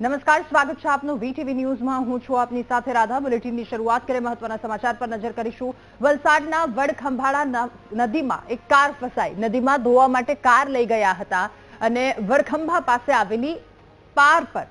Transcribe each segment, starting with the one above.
નમસ્કાર, સ્વાગત છે આપનું વીટીવી ન્યૂઝમાં। હું છું આપની સાથે રાધા। બુલેટિનની શરૂઆત કરીએ મહત્વના સમાચાર પર નજર કરીશું। વલસાડના વડખંભાળા નદીમાં એક કાર ફસાઈ। નદીમાં ધોવા માટે કાર લઈ ગયા હતા અને વડખંભા પાસે આવેલી પાર પર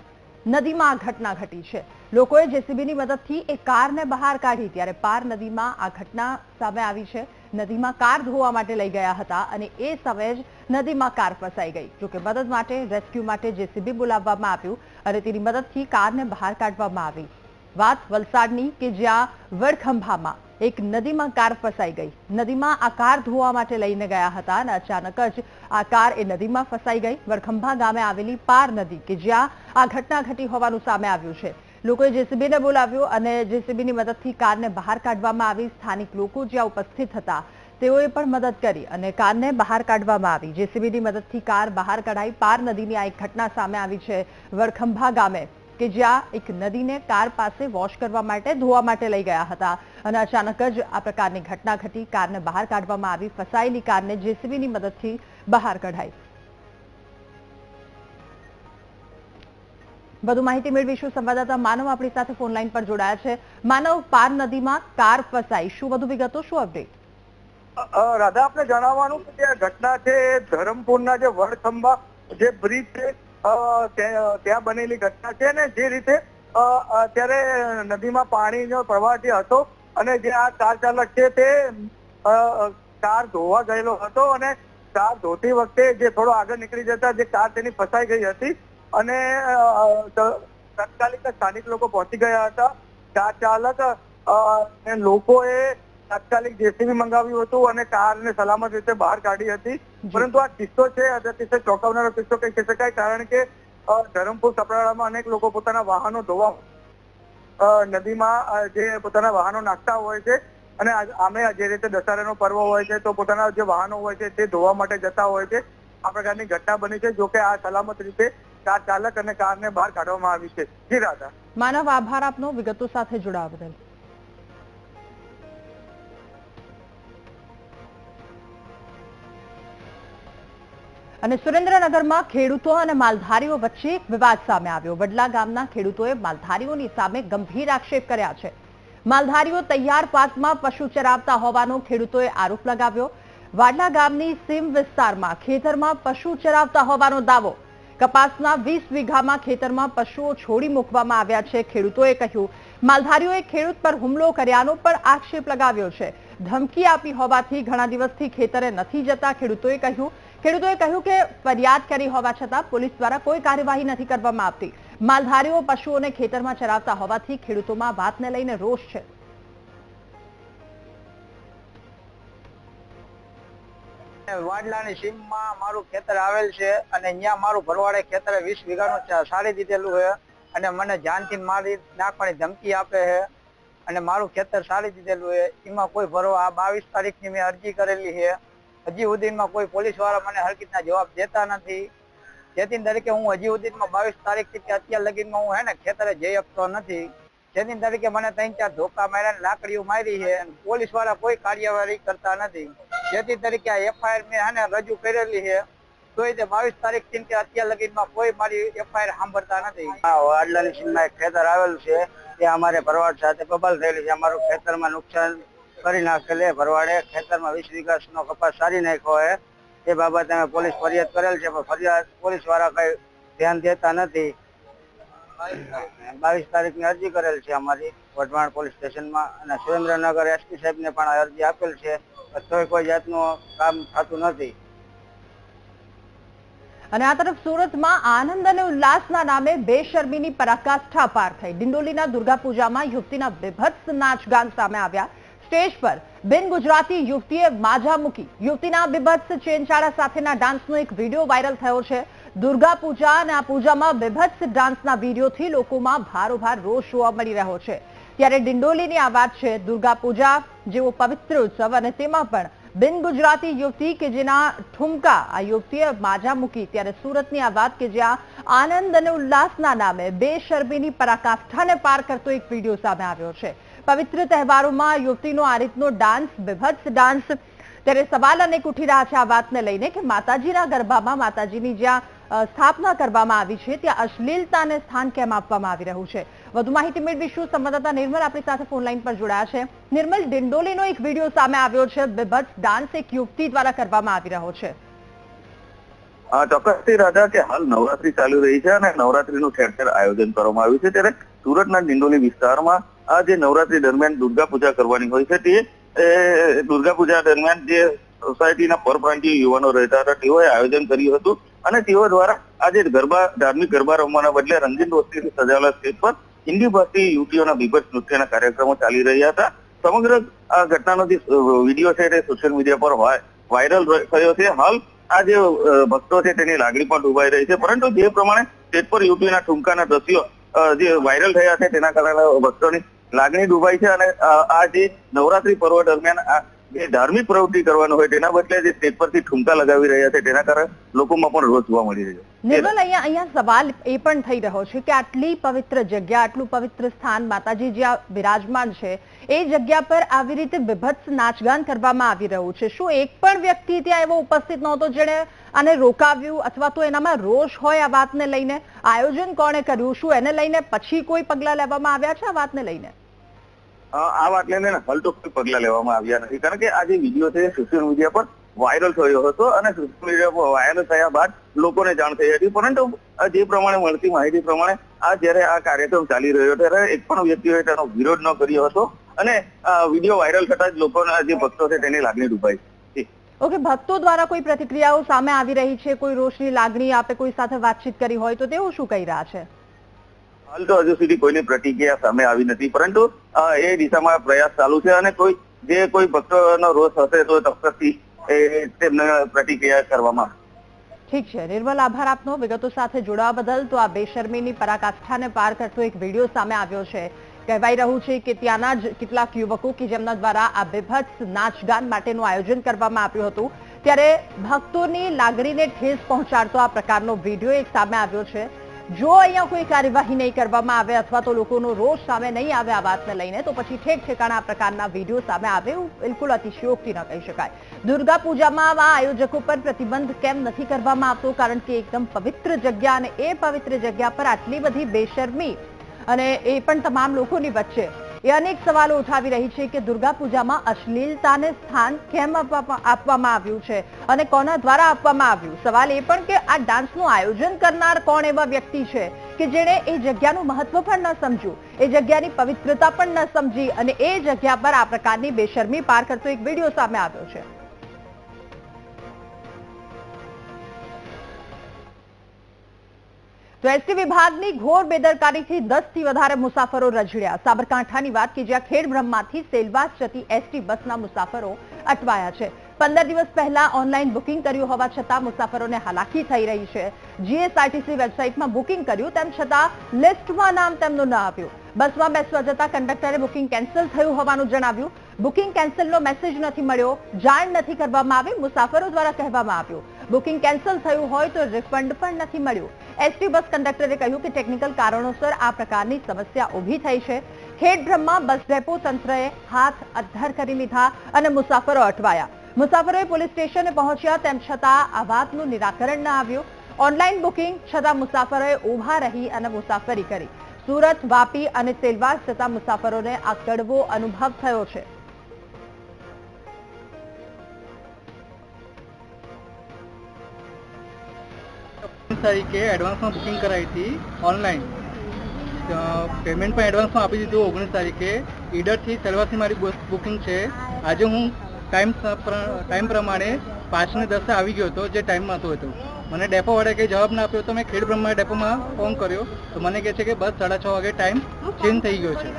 નદીમાં આ ઘટના ઘટી છે। લોકોએ જેસીબીની મદદથી એક કારને બહાર કાઢી ત્યારે પાર નદીમાં આ ઘટના સામે આવી છે। નદીમાં કાર ધોવા માટે લઈ ગયા હતા અને એ સમયે જ નદીમાં કાર ફસાઈ ગઈ। જોકે મદદ માટે રેસ્ક્યુ માટે જેસીબી બોલાવવામાં આવ્યું અને તેની મદદથી કારને બહાર કાઢવામાં આવી। વાત વલસાડની કે જ્યાં વડખંભામાં એક નદીમાં કાર ફસાઈ ગઈ। નદીમાં આ કાર ધોવા માટે લઈને ગયા હતા અને અચાનક જ આ કાર એ નદીમાં ફસાઈ ગઈ। વડખંભા ગામે આવેલી પાર નદી કે જ્યાં આ ઘટના ઘટી હોવાનું સામે આવ્યું છે। લોકોએ જેસીબીને બોલાવ્યો અને જેસીબીની મદદથી કારને બહાર કાઢવામાં આવી। સ્થાનિક લોકો જ્યાં ઉપસ્થિત હતા તેઓએ પણ મદદ કરી અને કારને બહાર કાઢવામાં આવી। જેસીબીની મદદથી કાર બહાર કઢાઈ। પાર નદીની આ એક ઘટના સામે આવી છે વડખંભા ગામે કે જ્યાં એક નદીને કાર પાસે વોશ કરવા માટે ધોવા માટે લઈ ગયા હતા અને અચાનક જ આ પ્રકારની ઘટના ઘટી। કારને બહાર કાઢવામાં આવી। ફસાયેલી કારને જેસીબીની મદદથી બહાર કઢાઈ। વધુ માહિતી મેળવીશું। સંવાદદાતા માનવ આપણી સાથે ફોન લાઈન પર જોડાયા છે। માનવ, પાર નદીમાં કાર ફસાઈ, શું વધુ વિગતો, શું અપડેટ? રાધા, આપને જણાવવાનું કે જે ઘટના છે ધરમપુરના જે વડખંભા જે બ્રિજ છે ત્યાં બનેલી ઘટના છે ને જે રીતે અત્યારે નદીમાં પાણીનો પ્રવાહ જે હતો અને જે આ કાર ચાલક છે તે કાર ધોવા ગયેલો હતો અને કાર ધોતી વખતે જે થોડો આગળ નીકળી જતા જે કાર તેની ફસાઈ ગઈ હતી અને તાત્કાલિક સ્થાનિક લોકો પહોંચી ગયા હતા। કાર ચાલક લોકોએ તાત્કાલિક જેસીબી મંગાવ્યું હતું અને કારને સલામત રીતે બહાર કાઢી હતી। પરંતુ આ કિસ્સો છે અતિશય ચોંકાવનારો કિસ્સો કહી શકાય, કારણ કે ધરમપુર કપરાડામાં અનેક લોકો પોતાના વાહનો ધોવા નદીમાં જે પોતાના વાહનો નાખતા હોય છે અને આમે જે રીતે દશેરાનો પર્વ હોય છે તો પોતાના જે વાહનો હોય છે તે ધોવા માટે જતા હોય છે। આ પ્રકારની ઘટના બની છે। જોકે આ સલામત રીતે કાર ચાલક અને કારને બહાર કાઢવામાં આવી છે। જી રાધા। માનવ, આભાર આપનો વિગતો સાથે જોડાવા બદલ। અને સુરેન્દ્રનગરમાં ખેડૂતો અને માલધારીઓ વચ્ચે એક વિવાદ સામે આવ્યો। વડલા ગામના ખેડૂતોએ માલધારીઓની સામે ગંભીર આક્ષેપ કર્યા છે। માલધારીઓ તૈયાર પાકમાં પશુ ચરાવતા હોવાનો ખેડૂતોએ આરોપ લગાવ્યો। વાડલા ગામની સીમ વિસ્તારમાં ખેતરમાં પશુ ચરાવતા હોવાનો દાવો। કપાસના 20 વીઘામાં ખેતરમાં પશુઓ છોડી મૂકવામાં આવ્યા છે। ખેડૂતોએ કહ્યું માલધારીઓએ ખેડૂત પર હુમલો કર્યાનો પણ આક્ષેપ લગાવ્યો છે। ધમકી આપી હોવાથી ઘણા દિવસથી ખેતરે નથી જતા ખેડૂતોએ કહ્યું કે ફરિયાદ કરી હોવા છતાં પોલીસ દ્વારા કોઈ કાર્યવાહી નથી કરવામાં આવતી। માલધારીઓ પશુઓને ખેતરમાં ચરાવતા હોવાથી ખેડૂતોમાં વાતને લઈને રોષ છે। વાડલાની સીમમાં મારું ખેતર આવેલ છે અને અહીંયા મારું ભરવાડે ખેતર 20 વીઘાનું સારી દીધેલું છે અને મને જાનથી મારી નાખવાની ધમકી આપે છે અને મારું ખેતર સારી દીધેલું છે। એમાં કોઈ ભરવા આ 22 તારીખની મેં અરજી કરેલી છે। હજી સુધીમાં કોઈ પોલીસ વાળા મને હરકતના જવાબ દેતા નથી। જેથી તરીકે હું હજી સુધીમાં 22 તારીખથી અત્યાર લગીનમાં હું ખેતરે જઈ શકતો નથી। જેથી તરીકે મને 3-4 ધોકા માર્યા, લાકડીઓ મારી છે અને પોલીસ વાળા કોઈ કાર્યવાહી કરતા નથી। જેથી તરીકે આ એફઆઈઆર મેં રજૂ કરેલી છે તોય તે 22 તારીખથી અત્યાર લગીનમાં કોઈ મારી એફઆઈઆર સાંભળતા નથી। વાડલાની સીમમાં એક ખેતર આવેલું છે તે અમારે ભરવાડ સાથે બબાલ થયેલી છે। અમારું ખેતરમાં નુકસાન કરી નાખેલ છે। ભરવાડે ખેતરમાં 20 વીઘાનો કપાસ સારી નાખ્યો છે। એ બાબતે અમે પોલીસ ફરિયાદ કરેલ છે પણ ફરિયાદ પોલીસ વાળા કઈ ધ્યાન દેતા નથી। 22 તારીખની અરજી કરેલ છે અમારી વઢવાણ પોલીસ સ્ટેશનમાં અને સુરેન્દ્રનગર એસપી સાહેબને પણ અરજી આપેલ છે, તોય કોઈ જાતનું કામ થતું નથી। અને આ તરફ સુરતમાં આનંદ અને ઉલ્લાસના નામે બેશરમીની પરાકાષ્ઠા પાર થઈ। ડિંડોલીના દુર્ગા પૂજામાં યુવતીના બીભત્સ નાચગાન સામે આવ્યા। સ્ટેજ પર બિન ગુજરાતી યુવતીએ માજા મૂકી। યુવતીના બીભત્સ ચેનચાળા સાથેના ડાન્સનો એક વિડીયો વાયરલ થયો છે। દુર્ગા પૂજા અને આ પૂજામાં બીભત્સ ડાન્સના વિડીયોથી લોકોમાં ભારોભાર રોષ જોવા મળી રહ્યો છે। ત્યારે ડિંડોલીની આ વાત છે। દુર્ગા પૂજા જેવો પવિત્ર ઉત્સવ અને તેમાં પણ બિન ગુજરાતી યુવતી કે જેના ઠુમકા આ યુવતીએ માજા મૂકી। ત્યારે સુરતની આ વાત કે જ્યાં આનંદ અને ઉલ્લાસના નામે બેશરમીની પરાકાષ્ઠાને પાર કરતો એક વિડીયો સામે આવ્યો છે। પવિત્ર તહેવારોમાં યુવતીનો આ રીતનો ડાન્સ, બીભત્સ ડાન્સ, ત્યારે સવાલ અનેક ઉઠી રહ્યા છે આ વાતને લઈને કે માતાજીના ગરબામાં, માતાજીની જ્યાં સ્થાપના કરવામાં આવી છે ત્યાં અશ્લીલતાને સ્થાન કેમ આપવામાં આવી રહ્યું છે? વધુ માહિતી મેળવીશું. સંવાદદાતા નિર્મલ આપણી સાથે ફોન લાઈન પર જોડાયા છે. નિર્મલ, ડિંડોલીનો એક વિડીયો સામે આવ્યો છે. બીભત્સ ડાન્સ એક યુવતી દ્વારા કરવામાં આવી રહ્યો છે. ચોક્કસથી રાધા, કે હાલ નવરાત્રી ચાલુ રહી છે અને નવરાત્રીનું ઠેર ઠેર આયોજન કરવામાં આવ્યું છે. ત્યારે સુરતના ડિંડોલી વિસ્તારમાં આ જે નવરાત્રી દરમિયાન દુર્ગા પૂજા કરવાની હોય છે તે દુર્ગા પૂજા દરમિયાન જે સોસાયટીના પરપ્રાંતીય યુવાનો રહેતા હતા તેઓએ આયોજન કર્યું હતું અને તેઓ દ્વારા આજે ધાર્મિક ગરબા રમવાના બદલે રંગીન રોશનીથી સજાવેલા સ્ટેજ પર હિન્દી ભાષી યુવતીઓના બીભત્સ નૃત્યના કાર્યક્રમો ચાલી રહ્યા હતા. સમગ્ર આ ઘટનાનો જે વિડીયો છે તે સોશિયલ મીડિયા પર વાયરલ થયો છે. હાલ આ જે ભક્તો છે તેની લાગણી પણ ડૂબાઈ રહી છે, પરંતુ જે પ્રમાણે સ્ટેજ પર યુવતીઓના ઠુમકાના દ્રશ્યો જે વાયરલ થયા છે તેના કારણે ભક્તોની લાગણી ડૂબાઈ છે અને આ જે નવરાત્રી પર્વ દરમિયાન જે ધાર્મિક પ્રવૃત્તિ કરવાનું હોય તેના બદલે જે સ્ટેજ પરથી ઠુમકા લગાવી રહ્યા છે તેના કારણે લોકોમાં પણ રોષ જોવા મળી રહ્યો છે. નિર્મલ, અહીંયા સવાલ એ પણ થઈ રહ્યો છે કે આટલી પવિત્ર જગ્યા, આટલું પવિત્ર સ્થાન માતાજી જ્યાં બિરાજમાન છે એ જગ્યા પર આવી રીતે બીભત્સ નાચગાન કરવામાં આવી રહ્યું છે. શું એક પણ વ્યક્તિ ત્યાં એવો ઉપસ્થિત નહોતો જેણે આને રોકાવ્યું અથવા તો એનામાં રોષ હોય આ વાતને લઈને? આયોજન કોણે કર્યું? શું એને લઈને પછી કોઈ પગલાં લેવામાં આવ્યા છે આ વાતને લઈને? આ વાત લઈને હાલ તો કોઈ પગલા લેવામાં આવ્યા નથી, કારણ કે આ જે વિડીયો છે સોશિયલ મીડિયા પર વાયરલ થયો હતો અને સોશિયલ મીડિયા પર વાયરલ થયા બાદ લોકોને જાણ થઈ હતી. પરંતુ જે પ્રમાણે મળતી માહિતી પ્રમાણે આ જયારે આ કાર્યક્રમ ચાલી રહ્યો હતો ત્યારે એક પણ વ્યક્તિએ તેનો વિરોધ ન કર્યો હતો અને વિડીયો વાયરલ થતા જ લોકોના જે ભક્તો છે તેની લાગણી ડૂબાઈ છે. ઓકે, ભક્તો દ્વારા કોઈ પ્રતિક્રિયાઓ સામે આવી રહી છે? કોઈ રોષની લાગણી, આપે કોઈ સાથે વાતચીત કરી હોય તો તેઓ શું કહી રહ્યા છે? હાલ તો હજુ સુધી કોઈની પ્રતિક્રિયા સામે આવી નથી, પરંતુ એ દિશામાં પ્રયાસ ચાલુ છે અને કોઈ ભક્તોનો રોષ હશે તો ચોક્કસથી તેમને પ્રતિક્રિયા કરવામાં. ઠીક છે નિર્મલ, આભાર આપનો વિગતો સાથે જોડાવા બદલ. તો આ બેશર્મીની પરાકાષ્ઠાને પાર કરતો એક વિડીયો સામે આવ્યો છે. કહેવાઈ રહ્યું છે કે ત્યાંના જ કેટલાક યુવકો કે જેમના દ્વારા આ બીભત્સ નાચગાન માટેનું આયોજન કરવામાં આવ્યું હતું ત્યારે ભક્તોની લાગણીને ઠેસ પહોંચાડતો આ પ્રકારનો વિડીયો એક સામે આવ્યો છે. જો અહીંયા કોઈ કાર્યવાહી નહીં કરવામાં આવે અથવા તો લોકોનો રોષ સામે નહીં આવે આ વાતને લઈને તો પછી ઠેક ઠેકાણા આ પ્રકારના વિડીયો સામે આવે એવું બિલકુલ અતિશયોક્તિ ન કહી શકાય. દુર્ગા પૂજામાં આ આયોજકો પર પ્રતિબંધ કેમ નથી કરવામાં આવતો? કારણ કે એકદમ પવિત્ર જગ્યા અને એ પવિત્ર જગ્યા પર આટલી બધી બેશર્મી અને એ પણ તમામ લોકોની વચ્ચે એ અનેક સવાલો ઉઠાવી રહી છે કે દુર્ગા પૂજામાં અશ્લીલતાને સ્થાન કેમ આપવામાં આવ્યું છે અને કોના દ્વારા આપવામાં આવ્યું? સવાલ એ પણ કે આ ડાન્સનું આયોજન કરનાર કોણ એવા વ્યક્તિ છે કે જેણે એ જગ્યાનું મહત્વ પણ ન સમજ્યું, એ જગ્યાની પવિત્રતા પણ ન સમજી અને એ જગ્યા પર આ પ્રકારની બેશર્મી પાર કરતો એક વિડીયો સામે આવ્યો છે. તો એસટી વિભાગની ઘોર બેદરકારીથી 10 થી વધારે મુસાફરો રઝળ્યા. સાબરકાંઠાની વાત કે જ્યાં ખેડબ્રહ્માથી સેલવાસ જતી એસટી બસના મુસાફરો અટવાયા છે. 15 દિવસ પહેલા ઓનલાઈન બુકિંગ કર્યું હોવા છતાં મુસાફરોને હાલાકી થઈ રહી છે. જીએસઆરટીસી વેબસાઇટમાં બુકિંગ કર્યું તેમ છતાં લિસ્ટમાં નામ તેમનું ન આવ્યું. બસમાં બેસવા જતા કંડક્ટરે બુકિંગ કેન્સલ થયું હોવાનું જણાવ્યું. બુકિંગ કેન્સલનો મેસેજ નથી મળ્યો, જાણ નથી કરવામાં આવી. મુસાફરો દ્વારા કહેવામાં આવ્યું બુકિંગ કેન્સલ થયું હોય તો રિફંડ પણ નથી મળ્યું. એસટી બસ કંડક્ટરે કહ્યું કે ટેકનિકલ કારણોસર આ પ્રકારની સમસ્યા ઊભી થઈ છે. ખેડબ્રહ્મા બસ ડેપો તંત્રએ હાથ અદ્ધર કરી લીધા અને મુસાફરો અટવાયા. મુસાફરોએ પોલીસ સ્ટેશને પહોંચ્યા તેમ છતાં આ વાતનું નિરાકરણ ન આવ્યું. ઓનલાઈન બુકિંગ છતાં મુસાફરોએ ઊભા રહી અને મુસાફરી કરી. સુરત, વાપી અને સેલવાસ જતા મુસાફરોને આ કડવો અનુભવ થયો છે. તારીખે એડવાન્સમાં બુકિંગ કરાવી હતી ઓનલાઈન, પેમેન્ટ પણ એડવાન્સમાં આપી દીધું 19 તારીખે. ઈડરથી સેલવાસની મારી બસ બુકિંગ છે. આજે હું ટાઈમ પ્રમાણે 5:10 આવી ગયો હતો જે ટાઈમમાં હતો. મને ડેપોવાળાએ કંઈ જવાબ ના આપ્યો તો મેં ખેડબ્રહ્મા ડેપોમાં ફોન કર્યો તો મને કહે છે કે બસ 6:30 વાગે ટાઈમ ચેન્જ થઈ ગયો છે.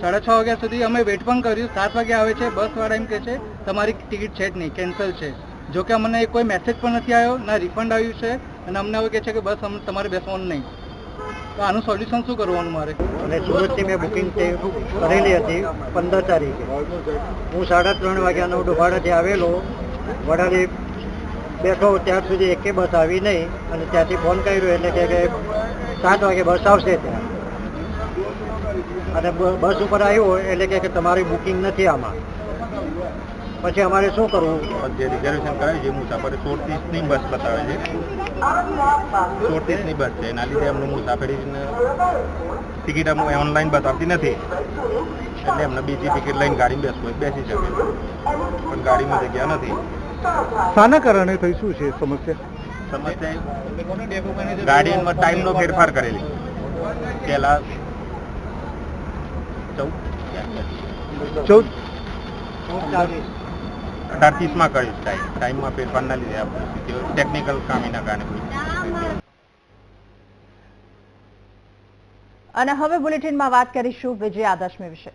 6:30 વાગ્યા સુધી અમે વેઇટ પણ કર્યું. 7 વાગે આવે છે બસવાળા એમ કહે છે તમારી ટિકિટ છે જ નહીં, કેન્સલ છે. જો કે અમને કોઈ મેસેજ પણ નથી આવ્યો, ના રિફંડ આવ્યું છે અને અમને હવે કહે છે કે બસ તમારે બેસવાનું નહીં. તો આનું સોલ્યુશન શું કરવાનું મારે? અને સુરતથી મેં બુકિંગ કરેલી હતી 15 તારીખે. હું 3:30 વાગ્યાનો ડોભાડાથી આવેલો, વડાલી બેઠો ત્યાર સુધી એકે બસ આવી નહીં અને ત્યાંથી ફોન કર્યો એટલે કે 7 વાગે બસ આવશે ત્યાં. અને બસ ઉપર આવ્યો એટલે કે તમારી બુકિંગ નથી આમાં. પછી અમારે શું કરવું? જે રિઝર્વેશન કરાવી છે મુસાફરી 16:30ની બસ બતાવે છે, 16:30ની બસ છે, એના લીધે એમનું મુસાફરીને ટિકિટ અમુક ઓનલાઈન બતાવતી નથી, એટલે એમને બીજી ટિકિટ લઈને ગાડીમાં બેસવું હોય બેસી શકે, પણ ગાડીમાં જગ્યા નથી. શાના કારણે થઈ શું છે સમસ્યા? સમસ્યા ગાડીમાં ટાઈમનો ફેરફાર કરેલી, પહેલા 18:30માં કર્યું ટાઈમમાં ફેરફારના લીધે ટેકનિકલ ખામીના કારણે. અને હવે બુલેટિનમાં વાત કરીશું વિજયાદશમી વિશે.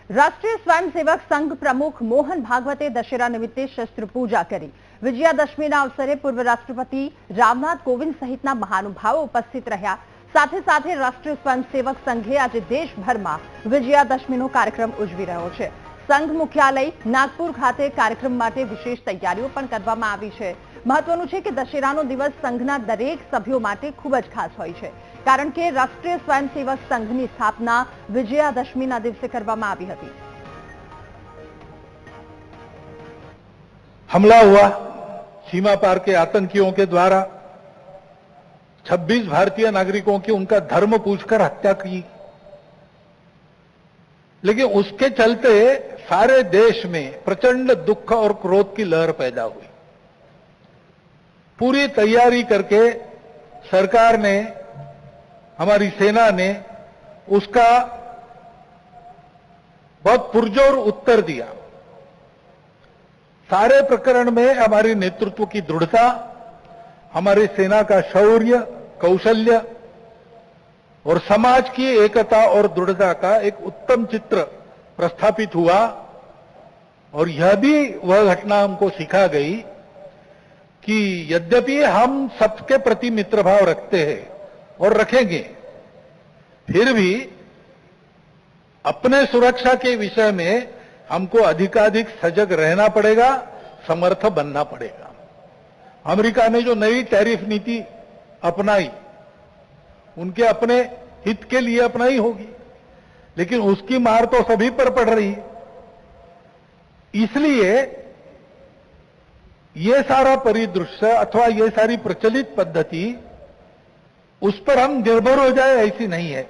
રાષ્ટ્રીય સ્વયંસેવક સંઘ પ્રમુખ મોહન ભાગવતે દશેરા નિમિત્તે શસ્ત્ર પૂજા કરી. વિજયાદશમીના અવસરે પૂર્વ રાષ્ટ્રપતિ રામનાથ કોવિંદ સહિતના મહાનુભાવો ઉપસ્થિત રહ્યા. સાથે સાથે રાષ્ટ્રીય સ્વયંસેવક સંઘે આજે દેશભરમાં વિજયાદશમીનો કાર્યક્રમ ઉજવી રહ્યો છે. સંઘ મુખ્યાલય નાગપુર ખાતે કાર્યક્રમ માટે વિશેષ તૈયારીઓ પણ કરવામાં આવી છે. મહત્વનું છે કે દશેરાનો દિવસ સંઘના દરેક સભ્યો માટે ખૂબ જ ખાસ હોય છે, કારણ કે રાષ્ટ્રીય સ્વયંસેવક સંઘની સ્થાપના વિજયાદશમીના દિવસે કરવામાં આવી હતી. हमला हुआ सीमा पार के आतंकियों के द्वारा, 26 भारतीय नागरिकों की उनका धर्म पूछकर हत्या की, लेकिन उसके चलते सारे देश में प्रचंड दुख और क्रोध की लहर पैदा हुई. पूरी तैयारी करके सरकार ने, हमारी सेना ने उसका बहुत पुरजोर उत्तर दिया. सारे प्रकरण में हमारी नेतृत्व की दृढ़ता, हमारी सेना का शौर्य, कौशल्य और समाज की एकता और दृढ़ता का एक उत्तम चित्र प्रस्थापित हुआ. और यह भी वह घटना हमको सिखा गई कि यद्यपि हम सबके प्रति मित्रभाव रखते हैं और रखेंगे, फिर भी अपने सुरक्षा के विषय में हमको अधिकाधिक सजग रहना पड़ेगा, समर्थ बनना पड़ेगा. अमेरिका ने जो नई टैरिफ नीति अपनाई, उनके अपने हित के लिए अपनाई होगी, लेकिन उसकी मार तो सभी पर पड़ रही है. इसलिए ये सारा परिदृश्य अथवा ये सारी प्रचलित पद्धति, उस पर हम निर्भर हो जाए ऐसी नहीं है.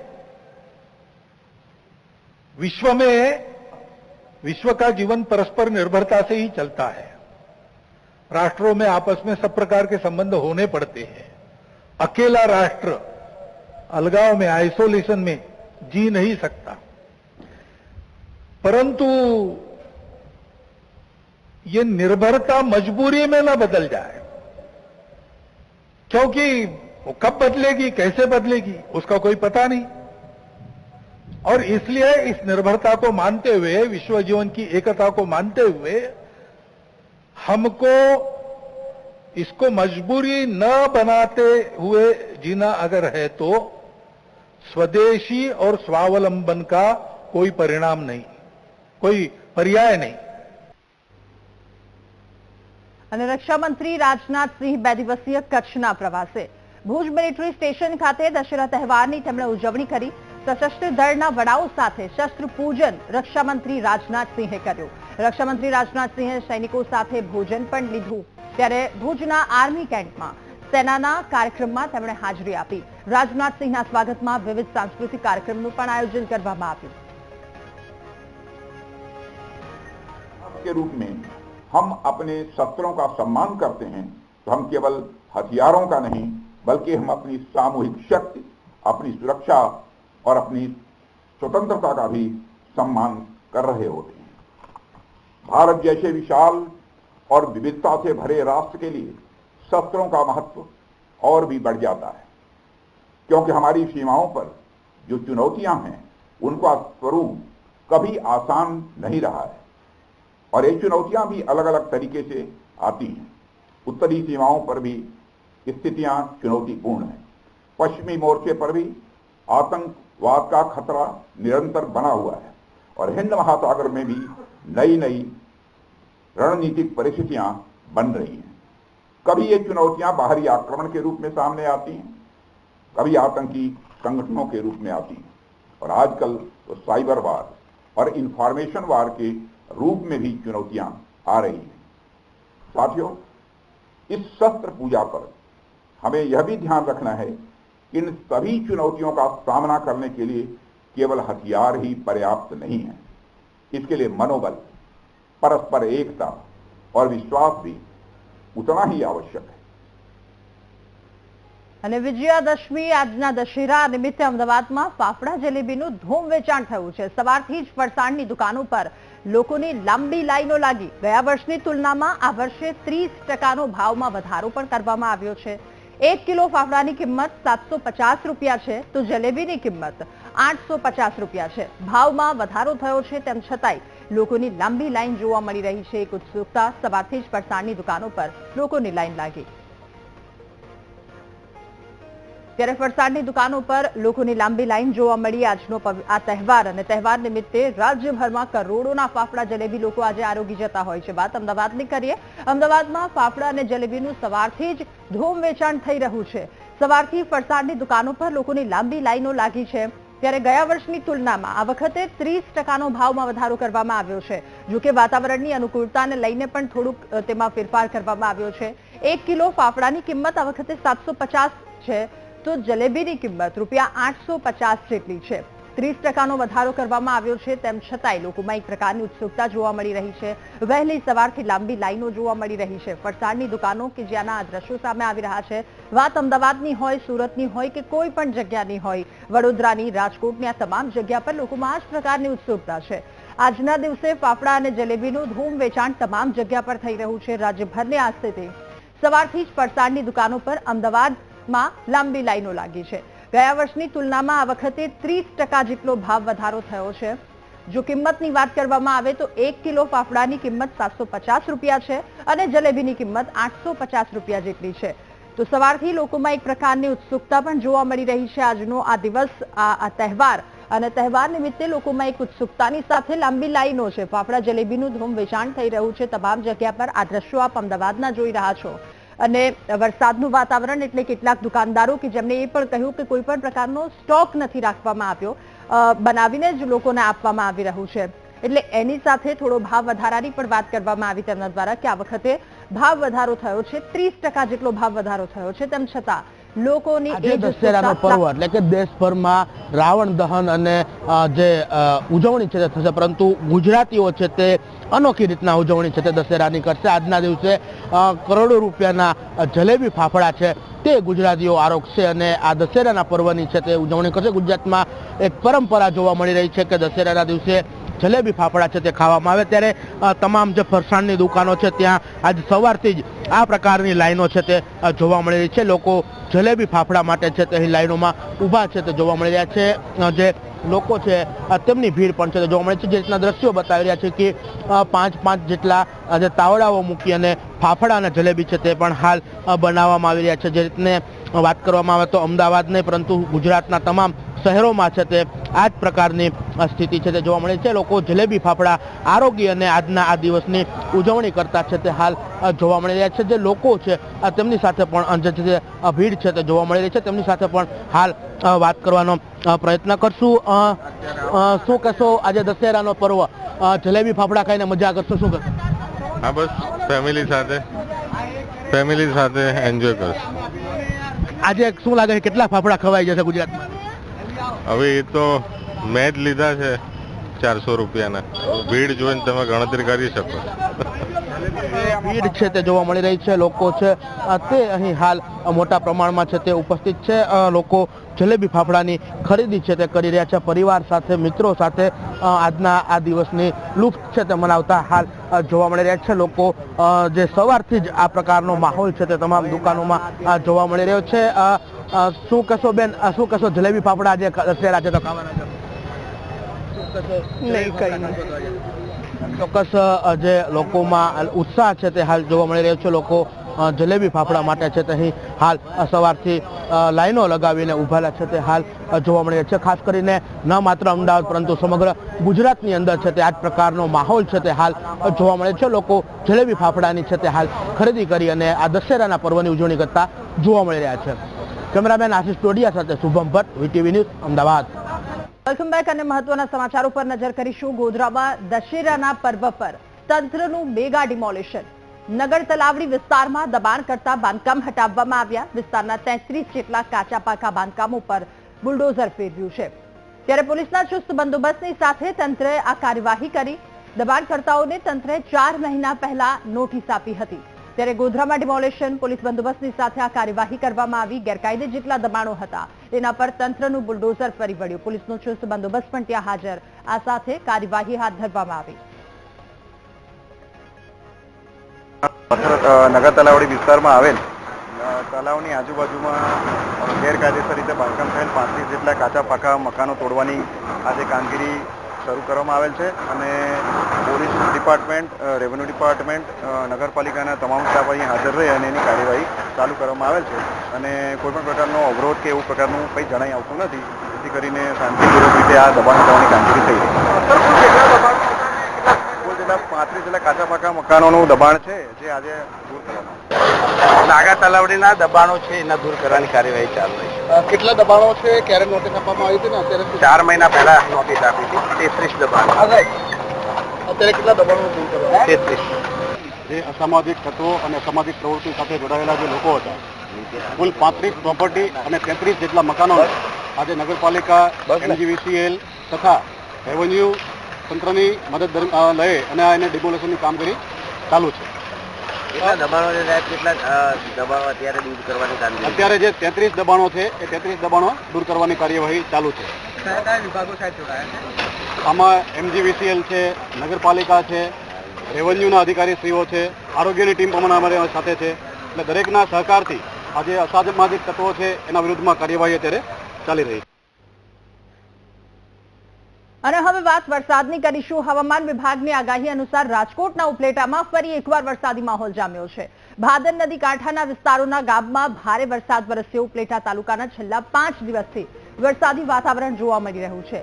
विश्व का जीवन परस्पर निर्भरता से ही चलता है. राष्ट्रों में आपस में सब प्रकार के संबंध होने पड़ते हैं. अकेला राष्ट्र अलगाव में, आइसोलेशन में जी नहीं सकता. परंतु ये निर्भरता मजबूरी में न बदल जाए, क्योंकि वो कब बदलेगी, कैसे बदलेगी, उसका कोई पता नहीं. और इसलिए इस निर्भरता को मानते हुए, विश्व जीवन की एकता को मानते हुए, हमको इसको मजबूरी न बनाते हुए जीना अगर है तो स्वदेशी और स्वावलंबन का कोई परिणाम नहीं, कोई पर्याय नहीं. અને રક્ષા મંત્રી રાજનાથ સિંહ 2 દિવસીય કચ્છના પ્રવાસે. ભુજ મિલિટરી સ્ટેશન ખાતે દશેરા તહેવારની તેમણે ઉજવણી કરી. સશસ્ત્ર દળના વડાઓ સાથે શસ્ત્ર પૂજન રક્ષા મંત્રી રાજનાથ સિંહે કર્યું. રક્ષા મંત્રી રાજનાથ સિંહે સૈનિકો સાથે ભોજન પણ લીધું. ત્યારે ભુજના આર્મી કેમ્પમાં સેનાના કાર્યક્રમમાં તેમણે હાજરી આપી. રાજનાથ સિંહના સ્વાગતમાં વિવિધ સાંસ્કૃતિક કાર્યક્રમનું પણ આયોજન કરવામાં આવ્યું. के रूप में हम अपने शस्त्रों का सम्मान करते हैं, तो हम केवल हथियारों का नहीं, बल्कि हम अपनी सामूहिक शक्ति, अपनी सुरक्षा और अपनी स्वतंत्रता का भी सम्मान कर रहे होते हैं. भारत जैसे विशाल और विविधता से भरे राष्ट्र के लिए शस्त्रों का महत्व और भी बढ़ जाता है, क्योंकि हमारी सीमाओं पर जो चुनौतियां हैं उनका स्वरूप कभी आसान नहीं रहा है, और ये चुनौतियां भी अलग अलग तरीके से आती हैं. उत्तरी सीमाओं पर भी स्थितियां चुनौतीपूर्ण हैं. पश्चिमी मोर्चे पर भी आतंकवाद का खतरा निरंतर बना हुआ है, और हिंद महासागर में भी नई नई रणनीतिक परिस्थितियां बन रही हैं. कभी ये चुनौतियां बाहरी आक्रमण के रूप में सामने आती हैं, कभी आतंकी संगठनों के रूप में आती हैं और आजकल तो साइबर वार और इंफॉर्मेशन वार के रूप में भी चुनौतियां आ रही हैं। साथियों, इस शस्त्र पूजा पर हमें यह भी ध्यान रखना है कि इन सभी चुनौतियों का सामना करने के लिए केवल हथियार ही पर्याप्त नहीं है। इसके लिए मनोबल, परस्पर एकता और विश्वास भी उतना ही आवश्यक है। અને વિજયાદશમી આજના દશેરા નિમિત્તે અમદાવાદમાં ફાફડા જલેબીનું ધૂમ વેચાણ થયું છે। સવારથી જ ફરસાણની દુકાનો પર લોકોની લાંબી લાઈનો લાગી। ગયા વર્ષની તુલનામાં આ વર્ષે 30% ભાવમાં વધારો પણ કરવામાં આવ્યો છે। 1 કિલો ફાફડાની કિંમત 750 રૂપિયા છે તો જલેબીની કિંમત 850 રૂપિયા છે। ભાવમાં વધારો થયો છે તેમ છતાંય લોકોની લાંબી લાઈન જોવા મળી રહી છે। એક ઉત્સુકતા સવારથી જ ફરસાણની દુકાનો પર લોકોની લાઈન લાગી। ત્યારે ફરસાણની દુકાનો પર લોકોની લાંબી લાઈન જોવા મળી। આજનો આ તહેવાર અને તહેવાર નિમિત્તે રાજ્યભરમાં કરોડોના ફાફડા જલેબી લોકો આજે આરોગી જતા હોય છે। વાત અમદાવાદની કરીએ। અમદાવાદમાં ફાફડા અને જલેબીનું સવારથી જ ધૂમ વેચાણ થઈ રહ્યું છે। સવારથી ફરસાણની દુકાનો પર લોકોની લાંબી લાઈનો લાગી છે। ત્યારે ગયા વર્ષની તુલનામાં આ વખતે 30% ભાવમાં વધારો કરવામાં આવ્યો છે। જો કે વાતાવરણની અનુકૂળતાને લઈને પણ થોડુંક તેમાં ફેરફાર કરવામાં આવ્યો છે। 1 કિલો ફાફડાની કિંમત આ વખતે 750 છે તો જલેબીની કિંમત રૂપિયા 850 જેટલી છે। 30% વધારો કરવામાં આવ્યો છે તેમ છતાંય લોકોમાં એક પ્રકારની ઉત્સુકતા જોવા મળી રહી છે। વહેલી સવારથી લાંબી લાઈનો જોવા મળી રહી છે। ફરસાણની દુકાનો કે જ્યાંના આ દ્રશ્યો સામે આવી રહ્યા છે, વાત અમદાવાદની હોય, સુરતની હોય કે કોઈ પણ જગ્યાની હોય, વડોદરાની, રાજકોટની આ તમામ જગ્યા પર લોકોમાં આ જ પ્રકારની ઉત્સુકતા છે। આજના દિવસે ફાફડા અને જલેબીનું ધૂમ વેચાણ તમામ જગ્યા પર થઈ રહ્યું છે। રાજ્યભરની આ સ્થિતિ સવારથી જ ફરસાણની દુકાનો પર અમદાવાદમાં લાંબી લાઈનો લાગી છે। ગયા વર્ષની તુલનામાં આ વખતે 30% જેટલો ભાવ વધારો થયો છે। જો કિંમતની વાત કરવામાં આવે તો 1 કિલો ફાફડાની કિંમત 750 રૂપિયા છે અને જલેબીની કિંમત 850 રૂપિયા જેટલી છે। તો સવારથી લોકોમાં એક પ્રકારની ઉત્સુકતા પણ જોવા મળી રહી છે। આજનો આ દિવસ, આ તહેવાર અને તહેવાર નિમિત્તે લોકોમાં એક ઉત્સુકતાની સાથે લાંબી લાઈનો છે। ફાફડા જલેબીનું ધૂમ વેચાણ થઈ રહ્યું છે તમામ જગ્યા પર। આ દ્રશ્યો આપ અમદાવાદના જોઈ રહ્યા છો અને વરસાદનું વાતાવરણ એટલે કેટલાક દુકાનદારો કે જેમણે એ પણ કહ્યું કે કોઈ પણ પ્રકારનો સ્ટોક નથી રાખવામાં આવ્યો, બનાવીને જ લોકોને આપવામાં આવી રહ્યું છે। એટલે એની સાથે થોડો ભાવ વધારાની પણ વાત કરવામાં આવી તેમના દ્વારા કે આ વખતે ભાવ વધારો થયો છે। 30% જેટલો ભાવ વધારો થયો છે તેમ છતાં લોકોની એ દશેરાનો પર્વ એટલે કે દેશભરમાં રાવણ દહન અને જે ઉજવણી છે તે થશે, પરંતુ ગુજરાતીઓ છે તે અનોખી રીતના ઉજવણી છે તે દશેરાની કરશે। આજના દિવસે કરોડો રૂપિયાના જલેબી ફાફડા છે તે ગુજરાતીઓ આરોગશે અને આ દશેરાના પર્વની છે તે ઉજવણી કરશે। ગુજરાતમાં એક પરંપરા જોવા મળી રહી છે કે દશેરાના દિવસે જલેબી ફાફડા છે તે ખાવામાં આવે। ત્યારે તમામ જે ફરસાણની દુકાનો છે ત્યાં આજ સવારથી જ આ પ્રકારની લાઈનો છે તે જોવા મળી રહી છે। લોકો જલેબી ફાફડા માટે છે તે લાઈનોમાં ઊભા છે તે જોવા મળી રહ્યા છે। જે લોકો છે તેમની ભીડ પણ છે તે જોવા મળે છે। જે રીતના દ્રશ્યો બતાવી રહ્યા છે કે 5 જેટલા જે તાવડાઓ મૂકી અને ફાફડા અને જલેબી છે તે પણ હાલ બનાવવામાં આવી રહ્યા છે। જે રીતને વાત કરવામાં આવે તો અમદાવાદ નહીં પરંતુ ગુજરાતના તમામ શહેરોમાં છે તે આ જ પ્રકારની સ્થિતિ છે તે જોવા મળે છે। લોકો જલેબી ફાફડા આરોગી અને આજના આ દિવસની ઉજવણી કરતા છે તે હાલ જોવા મળી રહ્યા છે। જે લોકો છે તેમની સાથે પણ જે છે ભીડ છે તે જોવા મળી રહી છે, તેમની સાથે પણ હાલ વાત કરવાનો પ્રયત્ન કરશું। શું કહેશો, આજે દશેરાનો પર્વ, જલેબી ફાફડા ખાઈને મજા કરશો, શું કરશો? હા, બસ ફેમિલી સાથે એન્જોય કરશું। આજે શું લાગે છે કેટલા ફાફડા ખવાઈ જશે ગુજરાતમાં? હવે એ તો મેં જ લીધા છે 400 રૂપિયાના, ભીડ જોઈને તમે ગણતરી કરી શકો। ભીડ છે તે જોવા મળી રહી છે। લોકો છે તે અહીં હાલ મોટા પ્રમાણમાં છે તે ઉપસ્થિત છે। લોકો જલેબી ફાફડાની ખરીદી છે તે કરી રહ્યા છે। પરિવાર સાથે, મિત્રો સાથે આજના આ દિવસની લુફ્ત છે તે મનાવતા હાલ જોવા મળી રહ્યા છે। લોકો જે સવારથી જ આ પ્રકારનો માહોલ છે તે તમામ દુકાનોમાં જોવા મળી રહ્યો છે। શું કહેશો બેન, શું કહેશો, જલેબી ફાફડા આજે દશેરા છે તો ખાવાના છે? ચોક્કસ જે લોકોમાં ઉત્સાહ છે તે હાલ જોવા મળી રહ્યો છે। લોકો જલેબી ફાફડા માટે છે તે અહીં હાલ સવારથી લાઈનો લગાવીને ઉભાલા છે તે હાલ જોવા મળી છે. ખાસ કરીને ન માત્ર અમદાવાદ પરંતુ સમગ્ર ગુજરાતની અંદર છે તે આ જ પ્રકારનો માહોલ છે તે હાલ જોવા મળે છે. લોકો જલેબી ફાફડાની છે તે હાલ ખરીદી કરી અને આ દશેરાના પર્વની ઉજવણી કરતા જોવા મળી રહ્યા છે. કેમેરામેન આશિષ ટોડિયા સાથે Shubham Bhatt, VTV news, Ahmedabad. Welcome back અને મહત્વના સમાચારો પર નજર કરીશું. ગોધરામાં દશેરાના પર્વ પર તંત્રનું મેગા ડિમોલિશન. નગર તલાવડી વિસ્તારમાં દબાણ કરતા બાંધકામ હટાવવામાં આવ્યા. વિસ્તારના 33 જેટલા કાચા પાકા બાંધકામો પર બુલડોઝર ફેરવ્યું છે. ત્યારે પોલીસના ચુસ્ત બંદોબસ્તની સાથે તંત્રએ આ કાર્યવાહી કરી. દબાણકર્તાઓને તંત્રએ 4 મહિના પહેલા નોટિસ આપી હતી. ત્યારે ગોધરામાં ડિમોલેશન, પોલીસ બંદોબસ્તની સાથે આ કાર્યવાહી કરવામાં આવી. ગેરકાયદે જેટલા દબાણો હતા તેના પર તંત્રનું બુલડોઝર ફરી વળ્યું. પોલીસનો ચુસ્ત બંદોબસ્ત પણ ત્યાં હાજર. આ સાથે કાર્યવાહી હાથ ધરવામાં આવી. નગર તલાવડી વિસ્તારમાં આવેલ તલાવની આજુબાજુમાં ગેરકાયદેસર રીતે બાંધકામ થયેલ 35 જેટલા કાચા પાકા મકાનો તોડવાની આજે કામગીરી શરૂ કરવામાં આવેલ છે અને પોલીસ ડિપાર્ટમેન્ટ, રેવન્યુ ડિપાર્ટમેન્ટ, નગરપાલિકાના તમામ સ્ટાફ અહીં હાજર રહી અને એની કાર્યવાહી ચાલુ કરવામાં આવેલ છે અને કોઈપણ પ્રકારનો અવરોધ કે એવું પ્રકારનું કંઈ જણાઈ આવતું નથી. જેથી કરીને શાંતિપૂર્વક રીતે આ દબાણ હટાવવાની કામગીરી થઈ રહી છે. 35 જેટલા કાચા પાકા મકાનોનું દબાણ છે જે આજે દૂર કરવામાં નાગા તલાવડીના દબાણો છે એના દૂર કરવાની કાર્યવાહી ચાલુ રહી છે. કેટલા દબાણો છે, ક્યારે નોટિસ આપવામાં આવી હતી ને અત્યારે 4 મહિના પહેલા નોટિસ આપી હતી. 33 દબાણ. અત્યારે કેટલા દબાણો દૂર કરવા? 33. જે અસામાજિક તત્વો અને અસામાજિક પ્રવૃત્તિ સાથે જોડાયેલા જે લોકો હતા, કુલ 35 પ્રોપર્ટી અને 33 જેટલા મકાનો આજે નગરપાલિકા, MGVCL તથા રેવન્યુ તંત્રની મદદ લઈ અને એને ડિમોલેશનની કામગીરી ચાલુ છે. કેટલા દબાણો છે સાહેબ? કેટલા દબાણો અત્યારે દૂર કરવાની કામગીરી? અત્યારે જે 33 દબાણો છે એ 33 દબાણો દૂર કરવાની કાર્યવાહી ચાલુ છે. કયા કયા વિભાગો સાહેબ જોડાયા છે? આમાં MGVCL છે, નગરપાલિકા છે, રેવન્યુના અધિકારીશ્રીઓ છે, આરોગ્યની ટીમ પણ અમારી સાથે છે. એટલે દરેકના સહકારથી આજે અસામાજિક તત્વો છે એના વિરુદ્ધમાં કાર્યવાહી અત્યારે ચાલી રહી છે. અને હવે વાત વરસાદની કરીશું. હવામાન વિભાગની આગાહી અનુસાર રાજકોટના ઉપલેટામાં ફરી એકવાર વરસાદી માહોલ જામ્યો છે. ભાદર નદી કાંઠાના વિસ્તારોના ગામમાં ભારે વરસાદ વરસ્યો. ઉપલેટા તાલુકાના છેલ્લા 5 દિવસથી વરસાદી વાતાવરણ જોવા મળી રહ્યું છે.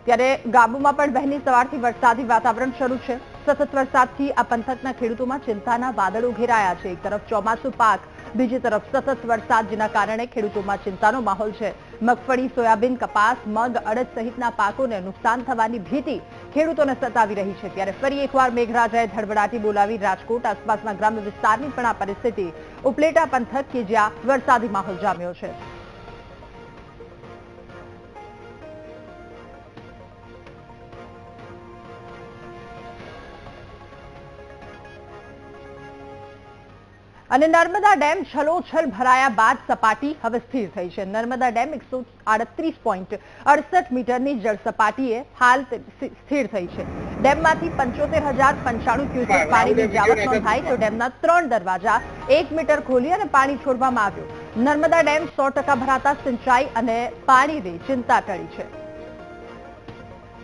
ત્યારે ગામોમાં પણ વહેલી સવારથી વરસાદી વાતાવરણ શરૂ છે. સતત વરસાદથી આ પંથકના ખેડૂતોમાં ચિંતાના વાદળો ઘેરાયા છે. એક તરફ ચોમાસુ પાક, બીજી તરફ સતત વરસાદ, જેના કારણે ખેડૂતોમાં ચિંતાનો માહોલ છે. મગફળી, સોયાબીન, કપાસ, મગ, અડદ સહિતના પાકોને નુકસાન થવાની ભીતિ ખેડૂતોને સતાવી રહી છે. ત્યારે ફરી એકવાર મેઘરાજાએ ધડબડાટી બોલાવી. રાજકોટ આસપાસના ગ્રામ્ય વિસ્તારની પણ આ પરિસ્થિતિ. ઉપલેટા પંથક કે જ્યાં વરસાદી માહોલ જામ્યો છે. અને નર્મદા ડેમ છલોછલ ભરાયા બાદ સપાટી હવે સ્થિર થઈ છે. નર્મદા ડેમ 138.68 મીટરની જળ સપાટીએ હાલ સ્થિર થઈ છે. ડેમમાંથી 75,095 ક્યુસેક પાણીની જાવક નોંધાઈ તો ડેમના 3 દરવાજા 1 મીટર ખોલી અને પાણી છોડવામાં આવ્યું. નર્મદા ડેમ 100% ભરાતા સિંચાઈ અને પાણીની ચિંતા ટળી છે.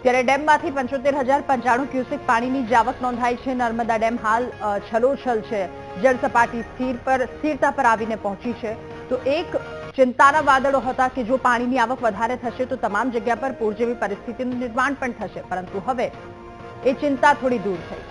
ત્યારે ડેમમાંથી 75,095 ક્યુસેક પાણીની જાવક નોંધાઈ છે. નર્મદા ડેમ હાલ છલોછલ છે. જળ સપાટી સ્થિરતા પર આવીને પહોંચી છે. તો એક ચિંતાના વાદળો હતા કે જો પાણીની આવક વધારે થશે તો તમામ જગ્યા પર પૂર જેવી પરિસ્થિતિનું નિર્માણ પણ થશે, પરંતુ હવે એ ચિંતા થોડી દૂર થઈ.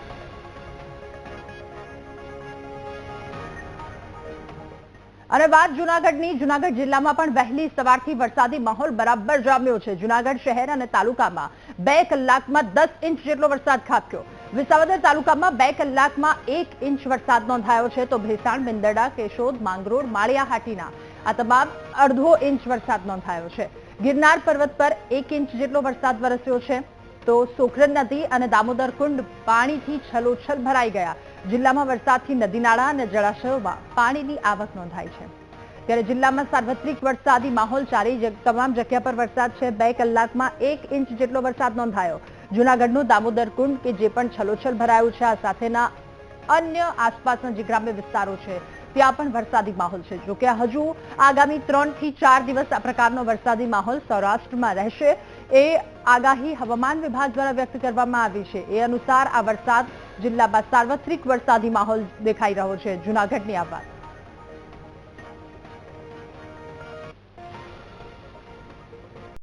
અને વાત જૂનાગઢની. જૂનાગઢ જિલ્લામાં પણ વહેલી સવારથી વરસાદી માહોલ બરાબર જામ્યો છે. જૂનાગઢ શહેર અને તાલુકામાં 2 કલાકમાં 10 ઇંચ જેટલો વરસાદ ખાબક્યો. વિસાવદર તાલુકામાં 2 કલાકમાં 1 ઇંચ વરસાદ નોંધાયો છે. તો ભેસાણ, બિંદરડા, કેશોદ, માંગરોળ, માળિયાહાટીના આ તમામ અડધો ઇંચ વરસાદ નોંધાયો છે. ગિરનાર પર્વત પર 1 ઇંચ જેટલો વરસાદ વરસ્યો છે. તો સોખરન નદી અને દામોદર કુંડ પાણીથી છલોછલ ભરાઈ ગયા. જિલ્લામાં વરસાદથી નદી નાળા અને જળાશયોમાં પાણીની આવક નોંધાઈ છે. ત્યારે જિલ્લામાં સાર્વત્રિક વરસાદી માહોલ. તમામ જગ્યા પર વરસાદ છે. 2 કલાકમાં 1 ઇંચ જેટલો વરસાદ નોંધાયો. જૂનાગઢનું દામોદર કુંડ કે જે પણ છલોછલ ભરાયું છે. આ સાથેના અન્ય આસપાસના જે ગ્રામ્ય વિસ્તારો છે ત્યાં પણ વરસાદી માહોલ છે. જોકે હજુ આગામી 3 થી 4 દિવસ આ પ્રકારનો વરસાદી માહોલ સૌરાષ્ટ્રમાં રહેશે એ આગાહી હવામાન વિભાગ દ્વારા વ્યક્ત કરવામાં આવી છે. એ અનુસાર આ વરસાદ જિલ્લામાં સાર્વત્રિક વરસાદી માહોલ દેખાઈ રહ્યો છે. જૂનાગઢની આ વાત.